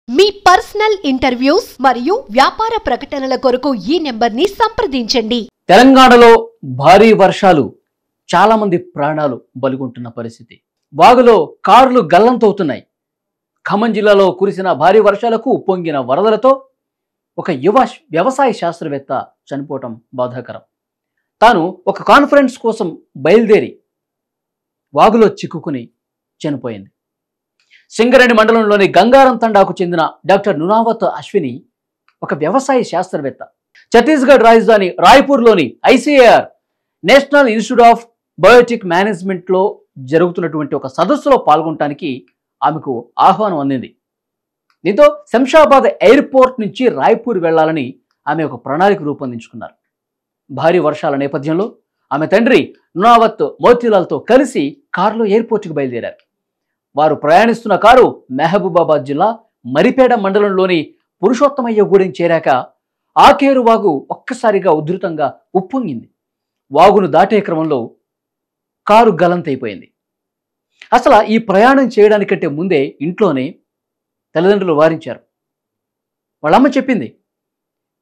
మీ personal interviews మరియు వ్యాపార ప్రకటనల కొరకు ఈ నెంబర్ని సంప్రదించండి. తెలంగాణలో భారీ వర్షాలు చాలా మంది ప్రాణాలు బలిగొంటున్న పరిస్థితి. వాగులో కార్లు గల్లంతవుతున్నాయి. ఖమ్మం జిల్లాలో కురిసిన భారీ వర్షాలకు ఉప్పొంగిన వరదలతో ఒక యువ వ్యవసాయ శాస్త్రవేత్త చనిపోవటం బాధాకరం. తాను ఒక కాన్ఫరెన్స్ కోసం బయలుదేరి వాగులో చిక్కుకుని చనిపోయింది. సింగరేణి మండలంలోని గంగారం తండాకు చెందిన డాక్టర్ నునావత్ అశ్విని ఒక వ్యవసాయ శాస్త్రవేత్త. ఛత్తీస్గఢ్ రాజధాని రాయ్పూర్లోని ICAR national institute of biotic మేనేజ్మెంట్లో జరుగుతున్నటువంటి ఒక సదస్సులో పాల్గొనడానికి ఆమెకు ఆహ్వానం అందింది. దీంతో శంషాబాద్ ఎయిర్పోర్ట్ నుంచి రాయ్పూర్ వెళ్లాలని ఆమె ఒక ప్రణాళిక రూపొందించుకున్నారు. భారీ వర్షాల నేపథ్యంలో ఆమె తండ్రి నునావత్ మోతీలాల్తో కలిసి కారులో ఎయిర్పోర్ట్కి బయలుదేరారు. వారు ప్రయాణిస్తున్న కారు మహబూబాబాద్ జిల్లా మరిపేడ మండలంలోని పురుషోత్తమయ్యగూడెం చేరాక ఆకేరు వాగు ఒక్కసారిగా ఉధృతంగా ఉప్పొంగింది. వాగును దాటే క్రమంలో కారు గల్లంతైపోయింది. అసలు ఈ ప్రయాణం చేయడానికంటే ముందే ఇంట్లోనే తల్లిదండ్రులు వారించారు. వాళ్ళమ్మ చెప్పింది,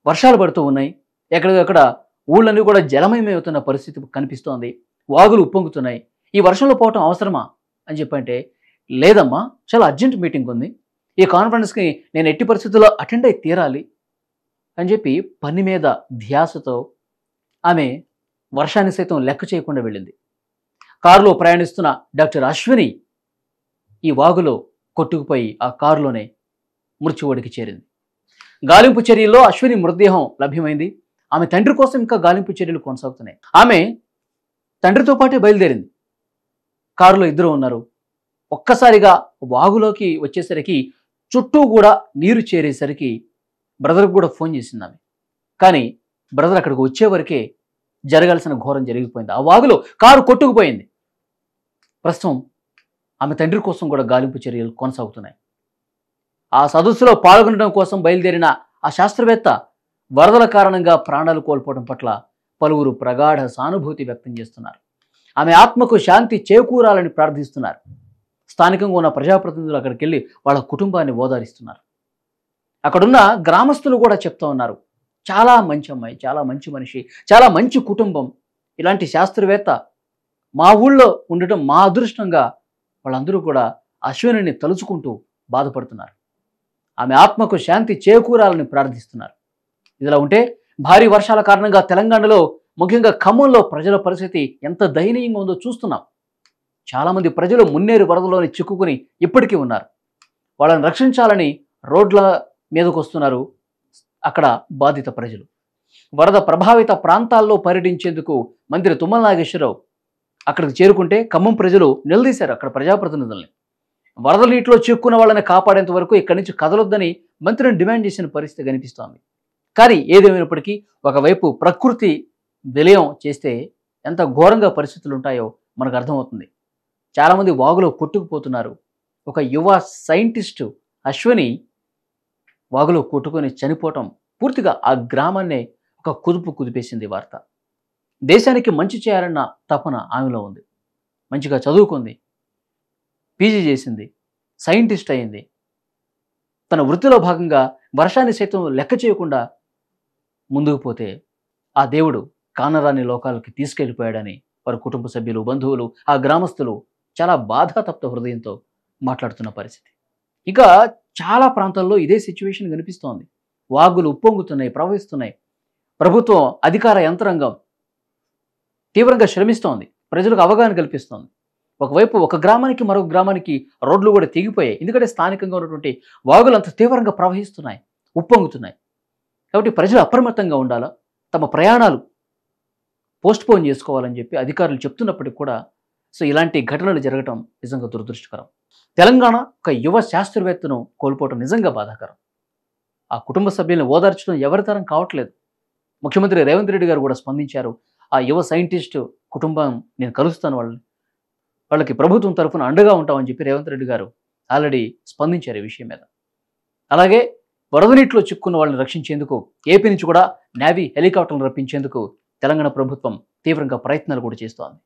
వర్షాలు పడుతూ ఉన్నాయి, ఎక్కడికక్కడ ఊళ్ళన్నీ కూడా జలమయమవుతున్న పరిస్థితి కనిపిస్తోంది, వాగులు ఉప్పొంగుతున్నాయి, ఈ వర్షంలో పోవటం అవసరమా అని చెప్పంటే, లేదమ్మా, చాలా అర్జెంట్ మీటింగ్ ఉంది, ఈ కాన్ఫరెన్స్కి నేను ఎట్టి పరిస్థితుల్లో అటెండ్ అయి తీరాలి అని చెప్పి పని మీద ధ్యాసతో ఆమె వర్షాన్ని సైతం లెక్క చేయకుండా వెళ్ళింది. కారులో ప్రయాణిస్తున్న డాక్టర్ అశ్విని ఈ వాగులో కొట్టుకుపోయి ఆ కారులోనే మృత్యువడికి చేరింది. గాలింపు చర్యల్లో అశ్విని మృతదేహం లభ్యమైంది. ఆమె తండ్రి కోసం ఇంకా గాలింపు చర్యలు కొనసాగుతున్నాయి. ఆమె తండ్రితో పాటే బయలుదేరింది. కారులో ఇద్దరు ఉన్నారు. ఒక్కసారిగా వాగులోకి వచ్చేసరికి చుట్టూ కూడా నీరు చేరేసరికి బ్రదర్కి కూడా ఫోన్ చేసింది ఆమె. కానీ బ్రదర్ అక్కడికి వచ్చే వరకే జరగాల్సిన ఘోరం జరిగిపోయింది. ఆ వాగులో కారు కొట్టుకుపోయింది. ప్రస్తుతం ఆమె తండ్రి కోసం కూడా గాలింపు చర్యలు కొనసాగుతున్నాయి. ఆ సదస్సులో పాల్గొనడం కోసం బయలుదేరిన ఆ శాస్త్రవేత్త వరదల కారణంగా ప్రాణాలు కోల్పోవడం పట్ల పలువురు ప్రగాఢ సానుభూతి వ్యక్తం చేస్తున్నారు. ఆమె ఆత్మకు శాంతి చేకూరాలని ప్రార్థిస్తున్నారు. స్థానికంగా ఉన్న ప్రజాప్రతినిధులు అక్కడికి వెళ్ళి వాళ్ళ కుటుంబాన్ని ఓదారిస్తున్నారు. అక్కడున్న గ్రామస్తులు కూడా చెప్తా ఉన్నారు, చాలా మంచి అమ్మాయి, చాలా మంచి మనిషి, చాలా మంచి కుటుంబం, ఇలాంటి శాస్త్రవేత్త మా ఊళ్ళో ఉండటం మా అదృష్టంగా వాళ్ళందరూ కూడా అశ్వినిని తలుచుకుంటూ బాధపడుతున్నారు. ఆమె ఆత్మకు శాంతి చేకూరాలని ప్రార్థిస్తున్నారు. ఇదిలా ఉంటే భారీ వర్షాల కారణంగా తెలంగాణలో ముఖ్యంగా ఖమ్మంలో ప్రజల పరిస్థితి ఎంత దయనీయంగా ఉందో చూస్తున్నాం. చాలామంది ప్రజలు మున్నేరు వరదలోని చిక్కుకుని ఇప్పటికీ ఉన్నారు. వాళ్ళని రక్షించాలని రోడ్ల మీదకు వస్తున్నారు అక్కడ బాధిత ప్రజలు. వరద ప్రభావిత ప్రాంతాల్లో పర్యటించేందుకు మంత్రి తుమ్మల నాగేశ్వరరావు అక్కడికి చేరుకుంటే ఖమ్మం ప్రజలు నిలదీశారు అక్కడ ప్రజాప్రతినిధుల్ని. వరద నీటిలో చిక్కున్న వాళ్ళని కాపాడేంత వరకు ఇక్కడి నుంచి కదలొద్దని మంత్రిని డిమాండ్ చేసిన పరిస్థితి కనిపిస్తోంది. కానీ ఏదేమైనప్పటికీ ఒకవైపు ప్రకృతి విలయం చేస్తే ఎంత ఘోరంగా పరిస్థితులు ఉంటాయో మనకు అర్థమవుతుంది. చాలామంది వాగులో కొట్టుకుపోతున్నారు. ఒక యువ సైంటిస్టు అశ్విని వాగులో కొట్టుకొని చనిపోవటం పూర్తిగా ఆ గ్రామాన్నే ఒక కుదుపు కుదిపేసింది వార్త. దేశానికి మంచి చేయాలన్న తపన ఆమెలో ఉంది. మంచిగా చదువుకుంది, పీజీ చేసింది, సైంటిస్ట్ అయింది. తన వృత్తిలో భాగంగా వర్షాన్ని సైతం లెక్క చేయకుండా ముందుకు పోతే ఆ దేవుడు కానరాని లోకాలకి తీసుకెళ్ళిపోయాడని వారి కుటుంబ సభ్యులు, బంధువులు, ఆ గ్రామస్తులు చాలా బాధాతప్త హృదయంతో మాట్లాడుతున్న పరిస్థితి. ఇక చాలా ప్రాంతాల్లో ఇదే సిచ్యువేషన్ కనిపిస్తోంది. వాగులు ఉప్పొంగుతున్నాయి, ప్రవహిస్తున్నాయి. ప్రభుత్వం అధికార యంత్రాంగం తీవ్రంగా శ్రమిస్తోంది, ప్రజలకు అవగాహన కల్పిస్తోంది. ఒకవైపు ఒక గ్రామానికి మరొక గ్రామానికి రోడ్లు కూడా తెగిపోయాయి. ఎందుకంటే స్థానికంగా ఉన్నటువంటి వాగులు అంత తీవ్రంగా ప్రవహిస్తున్నాయి, ఉప్పొంగుతున్నాయి. కాబట్టి ప్రజలు అప్రమత్తంగా ఉండాలా, తమ ప్రయాణాలు పోస్ట్పోన్ చేసుకోవాలని చెప్పి అధికారులు చెప్తున్నప్పటికీ కూడా ఇలాంటి ఘటనలు జరగటం నిజంగా దురదృష్టకరం. తెలంగాణ ఒక యువ శాస్త్రవేత్తను కోల్పోవటం నిజంగా బాధాకరం. ఆ కుటుంబ సభ్యులను ఓదార్చడం ఎవరితరం కావట్లేదు. ముఖ్యమంత్రి రేవంత్ రెడ్డి గారు కూడా స్పందించారు. ఆ యువ సైంటిస్టు కుటుంబం నేను కలుస్తాను, వాళ్ళకి ప్రభుత్వం తరఫున అండగా ఉంటామని చెప్పి రేవంత్ రెడ్డి గారు ఆల్రెడీ స్పందించారు ఈ విషయం మీద. అలాగే వరద నీటిలో చిక్కున్న వాళ్ళని రక్షించేందుకు ఏపీ నుంచి కూడా నేవీ హెలికాప్టర్లు రప్పించేందుకు తెలంగాణ ప్రభుత్వం తీవ్రంగా ప్రయత్నాలు కూడా చేస్తోంది.